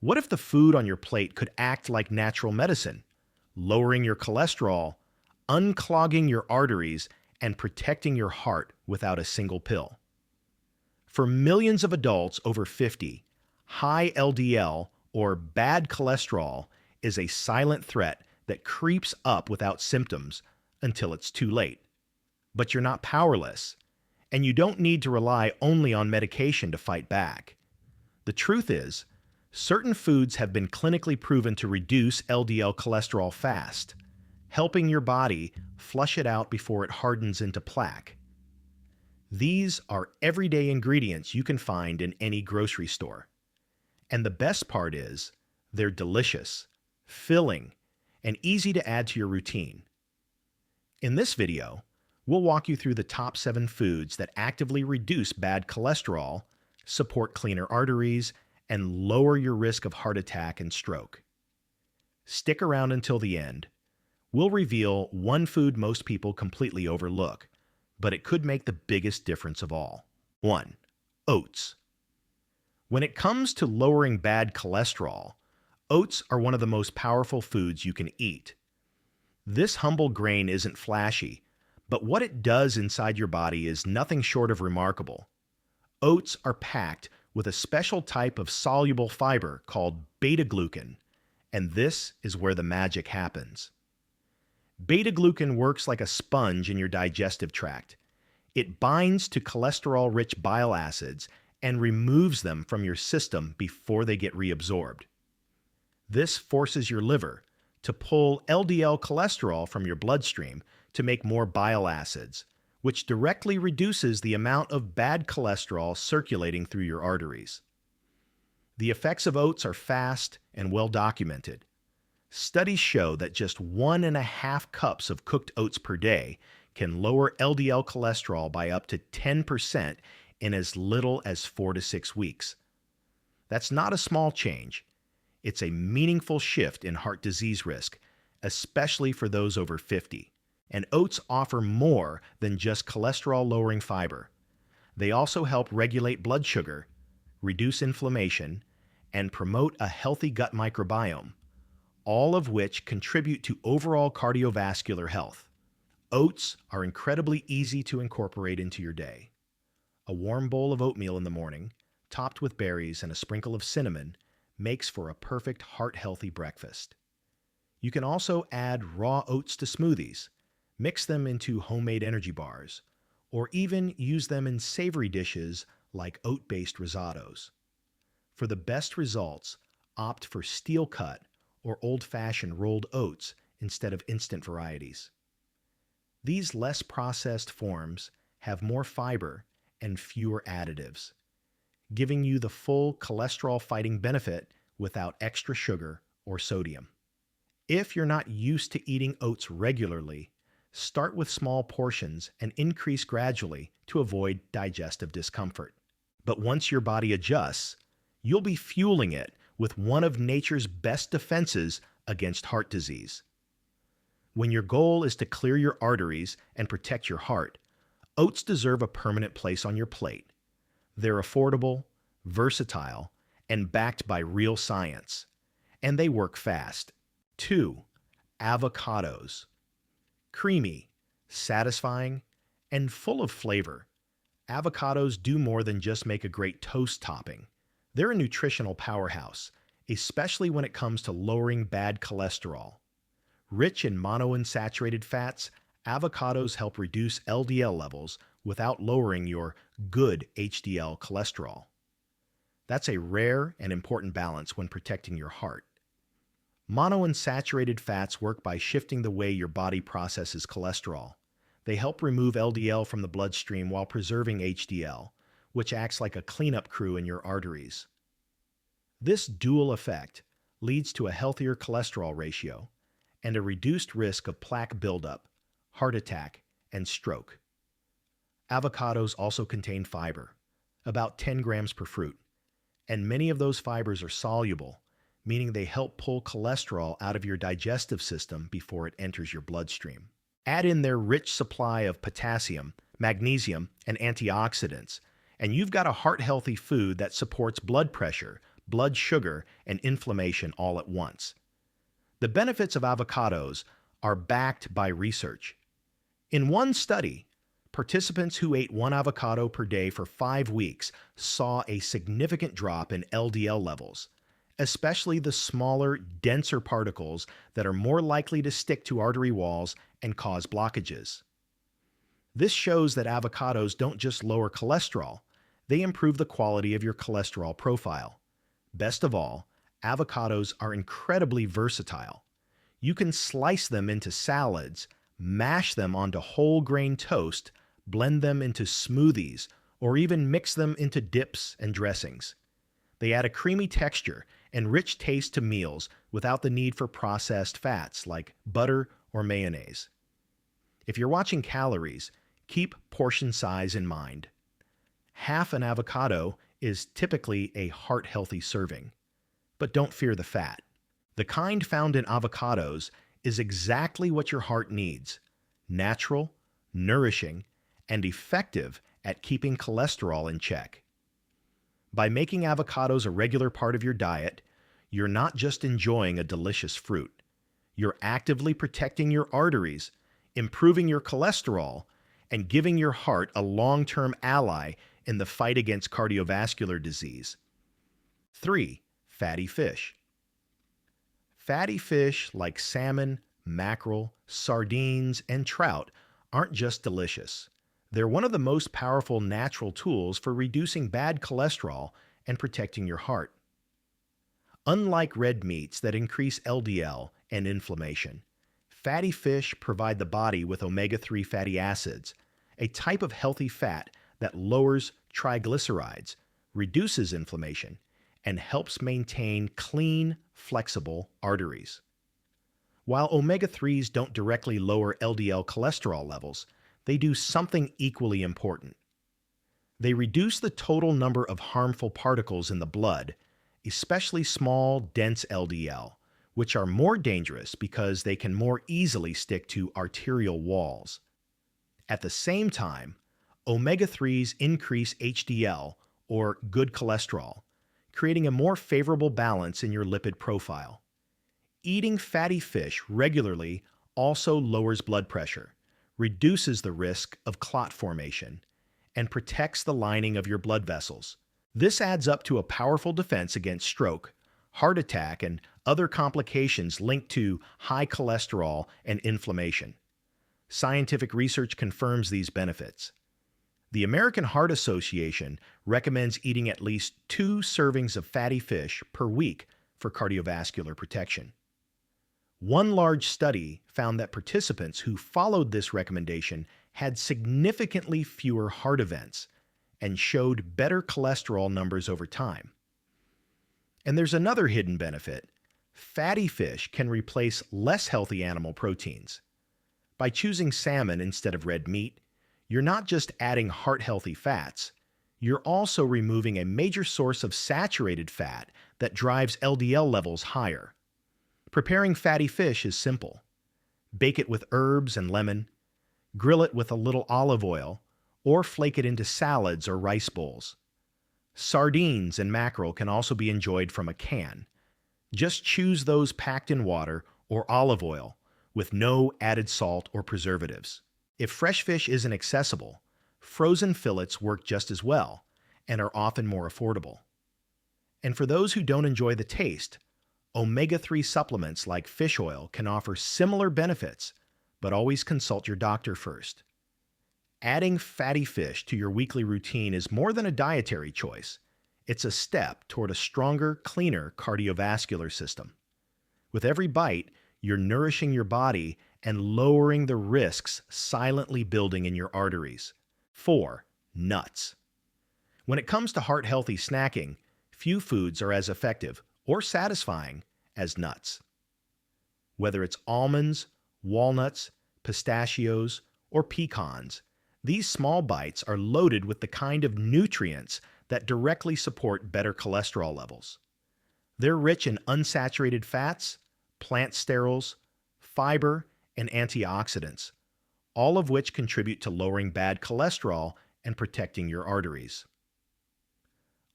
What if the food on your plate could act like natural medicine, lowering your cholesterol, unclogging your arteries, and protecting your heart without a single pill? For millions of adults over 50, high LDL or bad cholesterol is a silent threat that creeps up without symptoms until it's too late. But you're not powerless, and you don't need to rely only on medication to fight back. The truth is, certain foods have been clinically proven to reduce LDL cholesterol fast, helping your body flush it out before it hardens into plaque. These are everyday ingredients you can find in any grocery store. And the best part is, they're delicious, filling, and easy to add to your routine. In this video, we'll walk you through the top 7 foods that actively reduce bad cholesterol, support cleaner arteries, and lower your risk of heart attack and stroke. Stick around until the end. We'll reveal one food most people completely overlook, but it could make the biggest difference of all. 1. Oats. When it comes to lowering bad cholesterol, oats are one of the most powerful foods you can eat. This humble grain isn't flashy, but what it does inside your body is nothing short of remarkable. Oats are packed with a special type of soluble fiber called beta-glucan, and this is where the magic happens. Beta-glucan works like a sponge in your digestive tract. It binds to cholesterol-rich bile acids and removes them from your system before they get reabsorbed. This forces your liver to pull LDL cholesterol from your bloodstream to make more bile acids, which directly reduces the amount of bad cholesterol circulating through your arteries. The effects of oats are fast and well documented. Studies show that just 1.5 cups of cooked oats per day can lower LDL cholesterol by up to 10% in as little as 4 to 6 weeks. That's not a small change. It's a meaningful shift in heart disease risk, especially for those over 50. And oats offer more than just cholesterol-lowering fiber. They also help regulate blood sugar, reduce inflammation, and promote a healthy gut microbiome, all of which contribute to overall cardiovascular health. Oats are incredibly easy to incorporate into your day. A warm bowl of oatmeal in the morning, topped with berries and a sprinkle of cinnamon, makes for a perfect heart-healthy breakfast. You can also add raw oats to smoothies, mix them into homemade energy bars, or even use them in savory dishes like oat-based risottos. For the best results, opt for steel-cut or old-fashioned rolled oats instead of instant varieties. These less processed forms have more fiber and fewer additives, giving you the full cholesterol-fighting benefit without extra sugar or sodium. If you're not used to eating oats regularly, start with small portions and increase gradually to avoid digestive discomfort. But once your body adjusts, you'll be fueling it with one of nature's best defenses against heart disease. When your goal is to clear your arteries and protect your heart, oats deserve a permanent place on your plate. They're affordable, versatile, and backed by real science. And they work fast. 2. Avocados. Creamy, satisfying, and full of flavor, avocados do more than just make a great toast topping. They're a nutritional powerhouse, especially when it comes to lowering bad cholesterol. Rich in monounsaturated fats, avocados help reduce LDL levels without lowering your good HDL cholesterol. That's a rare and important balance when protecting your heart. Monounsaturated fats work by shifting the way your body processes cholesterol. They help remove LDL from the bloodstream while preserving HDL, which acts like a cleanup crew in your arteries. This dual effect leads to a healthier cholesterol ratio and a reduced risk of plaque buildup, heart attack, and stroke. Avocados also contain fiber, about 10 grams per fruit, and many of those fibers are soluble, meaning they help pull cholesterol out of your digestive system before it enters your bloodstream. Add in their rich supply of potassium, magnesium, and antioxidants, and you've got a heart-healthy food that supports blood pressure, blood sugar, and inflammation all at once. The benefits of avocados are backed by research. In one study, participants who ate one avocado per day for 5 weeks saw a significant drop in LDL levels, especially the smaller, denser particles that are more likely to stick to artery walls and cause blockages. This shows that avocados don't just lower cholesterol, they improve the quality of your cholesterol profile. Best of all, avocados are incredibly versatile. You can slice them into salads, mash them onto whole grain toast, blend them into smoothies, or even mix them into dips and dressings. They add a creamy texture and rich taste to meals without the need for processed fats like butter or mayonnaise. If you're watching calories, keep portion size in mind. Half an avocado is typically a heart-healthy serving. But don't fear the fat. The kind found in avocados is exactly what your heart needs: natural, nourishing, and effective at keeping cholesterol in check. By making avocados a regular part of your diet, you're not just enjoying a delicious fruit. You're actively protecting your arteries, improving your cholesterol, and giving your heart a long-term ally in the fight against cardiovascular disease. 3. Fatty fish. Fatty fish like salmon, mackerel, sardines, and trout aren't just delicious. They're one of the most powerful natural tools for reducing bad cholesterol and protecting your heart. Unlike red meats that increase LDL and inflammation, fatty fish provide the body with omega-3 fatty acids, a type of healthy fat that lowers triglycerides, reduces inflammation, and helps maintain clean, flexible arteries. While omega-3s don't directly lower LDL cholesterol levels, they do something equally important. They reduce the total number of harmful particles in the blood, especially small, dense LDL, which are more dangerous because they can more easily stick to arterial walls. At the same time, omega-3s increase HDL, or good cholesterol, creating a more favorable balance in your lipid profile. Eating fatty fish regularly also lowers blood pressure, reduces the risk of clot formation, and protects the lining of your blood vessels. This adds up to a powerful defense against stroke, heart attack, and other complications linked to high cholesterol and inflammation. Scientific research confirms these benefits. The American Heart Association recommends eating at least 2 servings of fatty fish per week for cardiovascular protection. One large study found that participants who followed this recommendation had significantly fewer heart events and showed better cholesterol numbers over time. And there's another hidden benefit. Fatty fish can replace less healthy animal proteins. By choosing salmon instead of red meat, you're not just adding heart-healthy fats, you're also removing a major source of saturated fat that drives LDL levels higher. Preparing fatty fish is simple. Bake it with herbs and lemon, grill it with a little olive oil, or flake it into salads or rice bowls. Sardines and mackerel can also be enjoyed from a can. Just choose those packed in water or olive oil with no added salt or preservatives. If fresh fish isn't accessible, frozen fillets work just as well and are often more affordable. And for those who don't enjoy the taste, omega-3 supplements like fish oil can offer similar benefits, but always consult your doctor first. Adding fatty fish to your weekly routine is more than a dietary choice. It's a step toward a stronger, cleaner cardiovascular system. With every bite, you're nourishing your body and lowering the risks silently building in your arteries. 4. Nuts. When it comes to heart-healthy snacking, few foods are as effective or satisfying as nuts. Whether it's almonds, walnuts, pistachios, or pecans, these small bites are loaded with the kind of nutrients that directly support better cholesterol levels. They're rich in unsaturated fats, plant sterols, fiber, and antioxidants, all of which contribute to lowering bad cholesterol and protecting your arteries.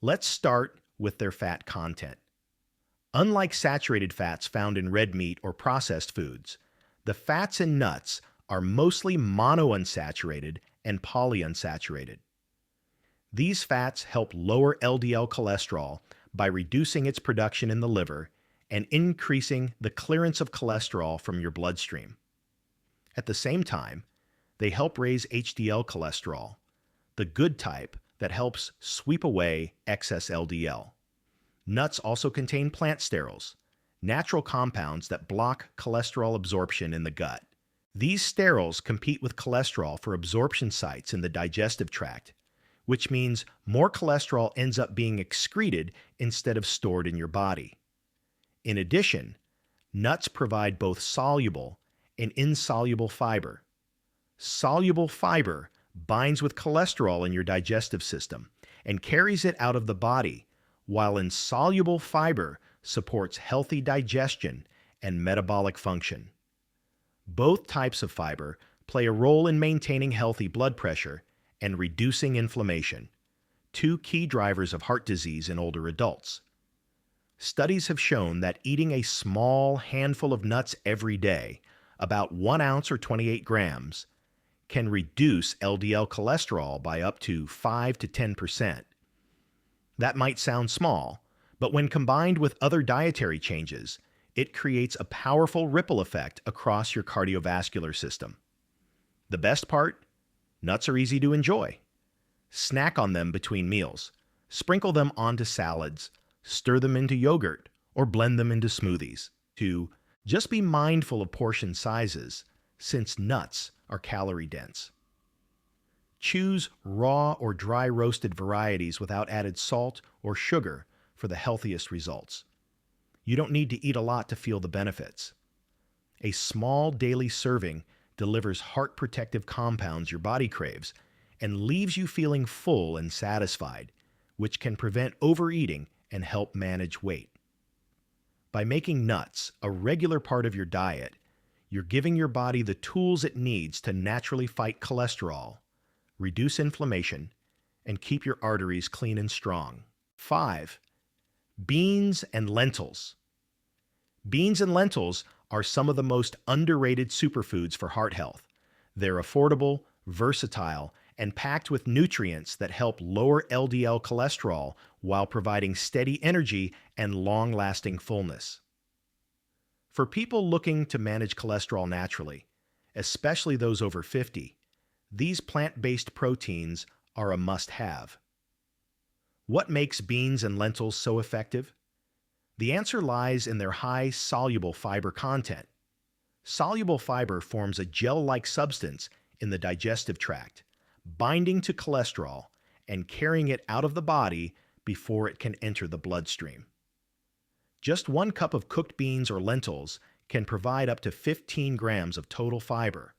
Let's start with their fat content. Unlike saturated fats found in red meat or processed foods, the fats in nuts are mostly monounsaturated and polyunsaturated. These fats help lower LDL cholesterol by reducing its production in the liver and increasing the clearance of cholesterol from your bloodstream. At the same time, they help raise HDL cholesterol, the good type that helps sweep away excess LDL. Nuts also contain plant sterols, natural compounds that block cholesterol absorption in the gut. These sterols compete with cholesterol for absorption sites in the digestive tract, which means more cholesterol ends up being excreted instead of stored in your body. In addition, nuts provide both soluble and insoluble fiber. Soluble fiber binds with cholesterol in your digestive system and carries it out of the body, while insoluble fiber supports healthy digestion and metabolic function. Both types of fiber play a role in maintaining healthy blood pressure and reducing inflammation, two key drivers of heart disease in older adults. Studies have shown that eating a small handful of nuts every day, about 1 ounce or 28 grams, can reduce LDL cholesterol by up to 5 to 10%. That might sound small, but when combined with other dietary changes, it creates a powerful ripple effect across your cardiovascular system. The best part? Nuts are easy to enjoy. Snack on them between meals, sprinkle them onto salads, stir them into yogurt, or blend them into smoothies. 2. Just be mindful of portion sizes, since nuts are calorie dense. Choose raw or dry roasted varieties without added salt or sugar for the healthiest results. You don't need to eat a lot to feel the benefits. A small daily serving delivers heart protective compounds your body craves and leaves you feeling full and satisfied, which can prevent overeating and help manage weight. By making nuts a regular part of your diet, you're giving your body the tools it needs to naturally fight cholesterol, reduce inflammation, and keep your arteries clean and strong. 5. Beans and lentils. Beans and lentils are some of the most underrated superfoods for heart health. They're affordable, versatile, and packed with nutrients that help lower LDL cholesterol while providing steady energy and long-lasting fullness. For people looking to manage cholesterol naturally, especially those over 50, these plant-based proteins are a must-have. What makes beans and lentils so effective? The answer lies in their high soluble fiber content. Soluble fiber forms a gel-like substance in the digestive tract, binding to cholesterol and carrying it out of the body before it can enter the bloodstream. Just 1 cup of cooked beans or lentils can provide up to 15 grams of total fiber,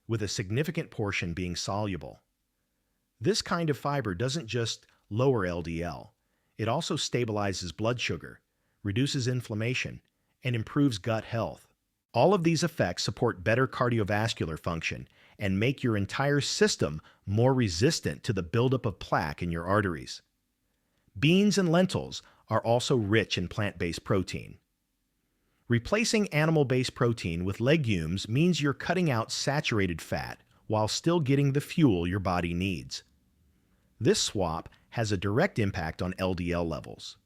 with a significant portion being soluble. This kind of fiber doesn't just lower LDL, it also stabilizes blood sugar, reduces inflammation, and improves gut health. All of these effects support better cardiovascular function and make your entire system more resistant to the buildup of plaque in your arteries. Beans and lentils are also rich in plant-based protein. Replacing animal-based protein with legumes means you're cutting out saturated fat while still getting the fuel your body needs. This swap has a direct impact on LDL levels.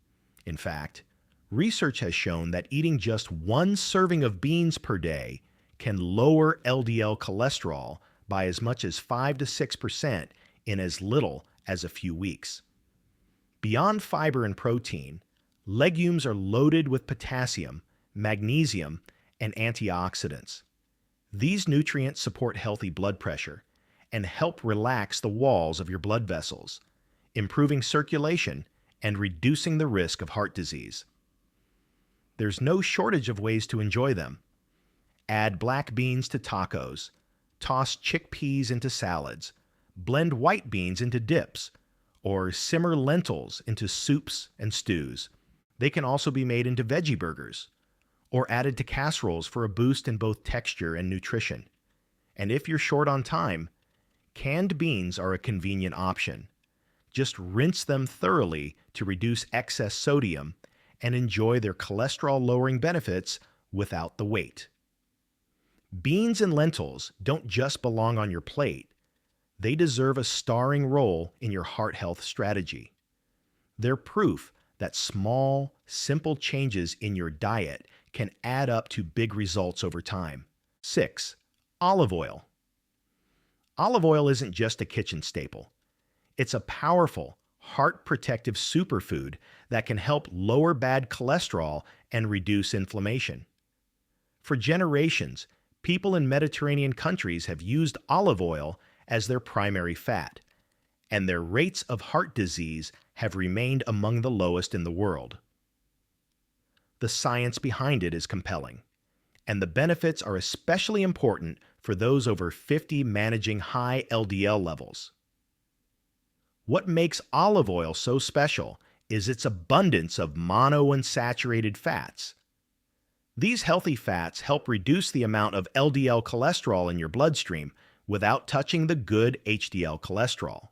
In fact, research has shown that eating just 1 serving of beans per day can lower LDL cholesterol by as much as 5 to 6% in as little as a few weeks. Beyond fiber and protein, legumes are loaded with potassium, magnesium, and antioxidants. These nutrients support healthy blood pressure and help relax the walls of your blood vessels, improving circulation and reducing the risk of heart disease. There's no shortage of ways to enjoy them. Add black beans to tacos, toss chickpeas into salads, blend white beans into dips, or simmer lentils into soups and stews. They can also be made into veggie burgers, or added to casseroles for a boost in both texture and nutrition. And if you're short on time, canned beans are a convenient option. Just rinse them thoroughly to reduce excess sodium and enjoy their cholesterol-lowering benefits without the weight. Beans and lentils don't just belong on your plate. They deserve a starring role in your heart health strategy. They're proof that small, simple changes in your diet can add up to big results over time. 6. Olive oil. Olive oil isn't just a kitchen staple. It's a powerful, heart-protective superfood that can help lower bad cholesterol and reduce inflammation. For generations, people in Mediterranean countries have used olive oil as their primary fat, and their rates of heart disease have remained among the lowest in the world. The science behind it is compelling, and the benefits are especially important for those over 50 managing high LDL levels. What makes olive oil so special is its abundance of monounsaturated fats. These healthy fats help reduce the amount of LDL cholesterol in your bloodstream without touching the good HDL cholesterol.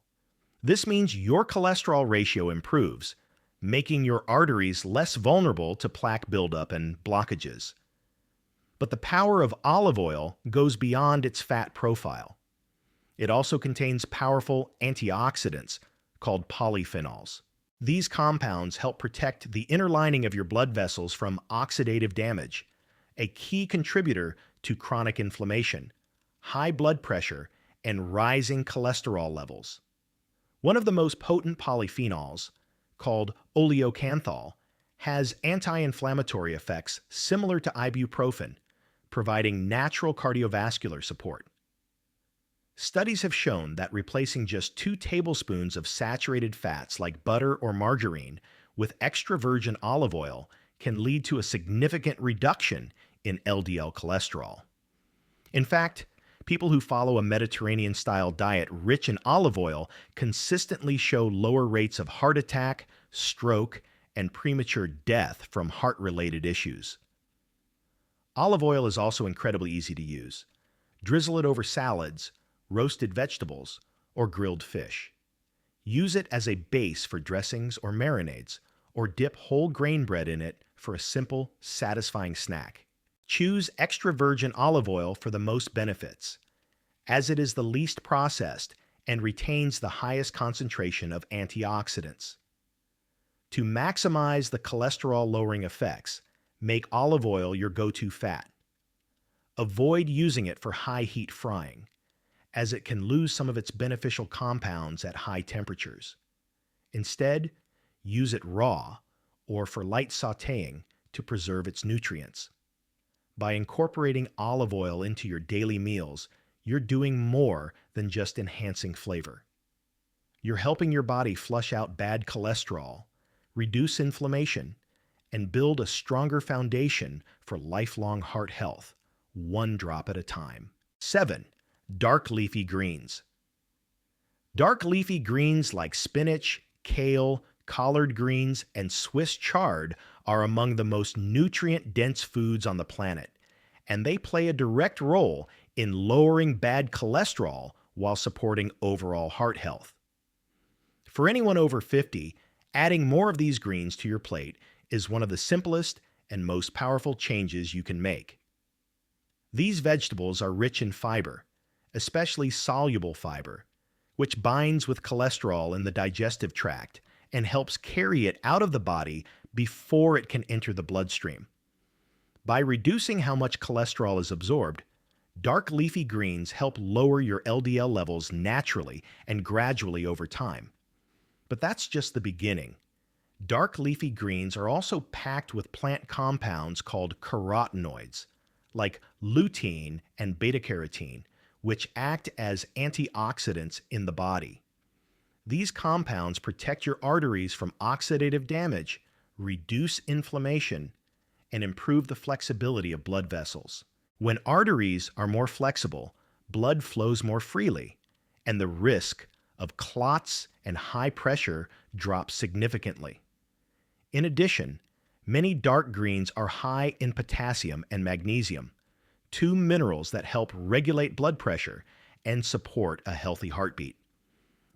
This means your cholesterol ratio improves, making your arteries less vulnerable to plaque buildup and blockages. But the power of olive oil goes beyond its fat profile. It also contains powerful antioxidants called polyphenols. These compounds help protect the inner lining of your blood vessels from oxidative damage, a key contributor to chronic inflammation, high blood pressure, and rising cholesterol levels. One of the most potent polyphenols, called oleocanthal, has anti-inflammatory effects similar to ibuprofen, providing natural cardiovascular support. Studies have shown that replacing just 2 tablespoons of saturated fats like butter or margarine with extra virgin olive oil can lead to a significant reduction in LDL cholesterol. In fact, people who follow a Mediterranean-style diet rich in olive oil consistently show lower rates of heart attack, stroke, and premature death from heart-related issues. Olive oil is also incredibly easy to use. Drizzle it over salads, roasted vegetables, or grilled fish. Use it as a base for dressings or marinades, or dip whole grain bread in it for a simple, satisfying snack. Choose extra virgin olive oil for the most benefits, as it is the least processed and retains the highest concentration of antioxidants. To maximize the cholesterol-lowering effects, make olive oil your go-to fat. Avoid using it for high-heat frying, as it can lose some of its beneficial compounds at high temperatures. Instead, use it raw or for light sautéing to preserve its nutrients. By incorporating olive oil into your daily meals, you're doing more than just enhancing flavor. You're helping your body flush out bad cholesterol, reduce inflammation, and build a stronger foundation for lifelong heart health, one drop at a time. 7. Dark leafy greens. Dark leafy greens like spinach, kale, collard greens, and Swiss chard are among the most nutrient-dense foods on the planet, and they play a direct role in lowering bad cholesterol while supporting overall heart health. For anyone over 50, adding more of these greens to your plate is one of the simplest and most powerful changes you can make. These vegetables are rich in fiber, especially soluble fiber, which binds with cholesterol in the digestive tract and helps carry it out of the body before it can enter the bloodstream. By reducing how much cholesterol is absorbed, dark leafy greens help lower your LDL levels naturally and gradually over time. But that's just the beginning. Dark leafy greens are also packed with plant compounds called carotenoids, like lutein and beta-carotene, which act as antioxidants in the body. These compounds protect your arteries from oxidative damage, reduce inflammation, and improve the flexibility of blood vessels. When arteries are more flexible, blood flows more freely, and the risk of clots and high pressure drops significantly. In addition, many dark greens are high in potassium and magnesium, 2 minerals that help regulate blood pressure and support a healthy heartbeat.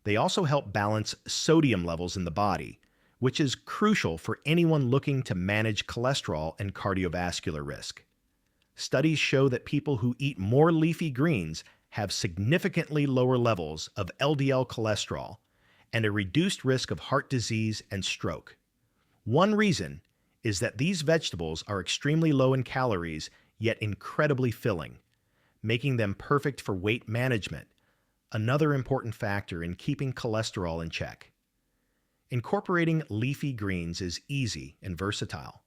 They also help balance sodium levels in the body, which is crucial for anyone looking to manage cholesterol and cardiovascular risk. Studies show that people who eat more leafy greens have significantly lower levels of LDL cholesterol and a reduced risk of heart disease and stroke. One reason is that these vegetables are extremely low in calories, yet incredibly filling, making them perfect for weight management, another important factor in keeping cholesterol in check. Incorporating leafy greens is easy and versatile.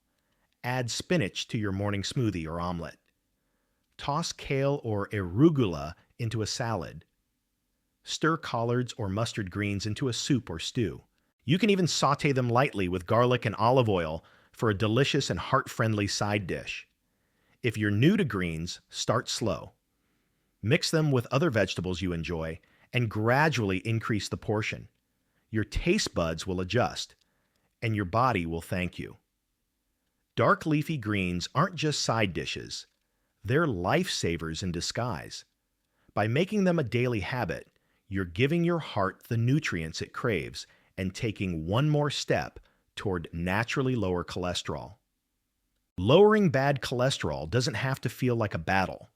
Add spinach to your morning smoothie or omelet. Toss kale or arugula into a salad. Stir collards or mustard greens into a soup or stew. You can even saute them lightly with garlic and olive oil for a delicious and heart-friendly side dish. If you're new to greens, start slow. Mix them with other vegetables you enjoy and gradually increase the portion. Your taste buds will adjust, and your body will thank you. Dark leafy greens aren't just side dishes. They're lifesavers in disguise. By making them a daily habit, you're giving your heart the nutrients it craves and taking one more step toward naturally lower cholesterol. Lowering bad cholesterol doesn't have to feel like a battle.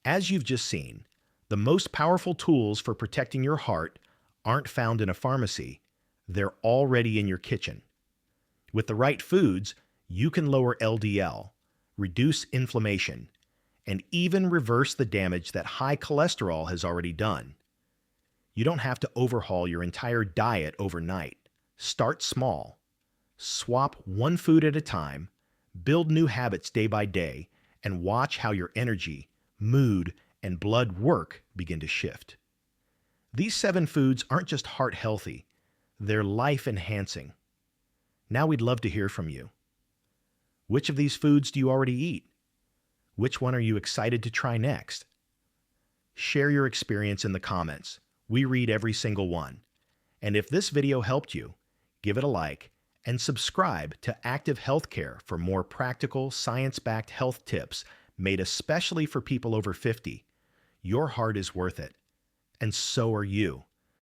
As you've just seen, the most powerful tools for protecting your heart aren't found in a pharmacy. They're already in your kitchen. With the right foods, you can lower LDL, reduce inflammation, and even reverse the damage that high cholesterol has already done. You don't have to overhaul your entire diet overnight. Start small. Swap one food at a time, build new habits day by day, and watch how your energy, mood, and blood work begin to shift. These 7 foods aren't just heart healthy, they're life enhancing. Now we'd love to hear from you. Which of these foods do you already eat? Which one are you excited to try next? Share your experience in the comments. We read every single one. And if this video helped you, give it a like and subscribe to Active Healthcare for more practical, science-backed health tips made especially for people over 50. Your heart is worth it, and so are you.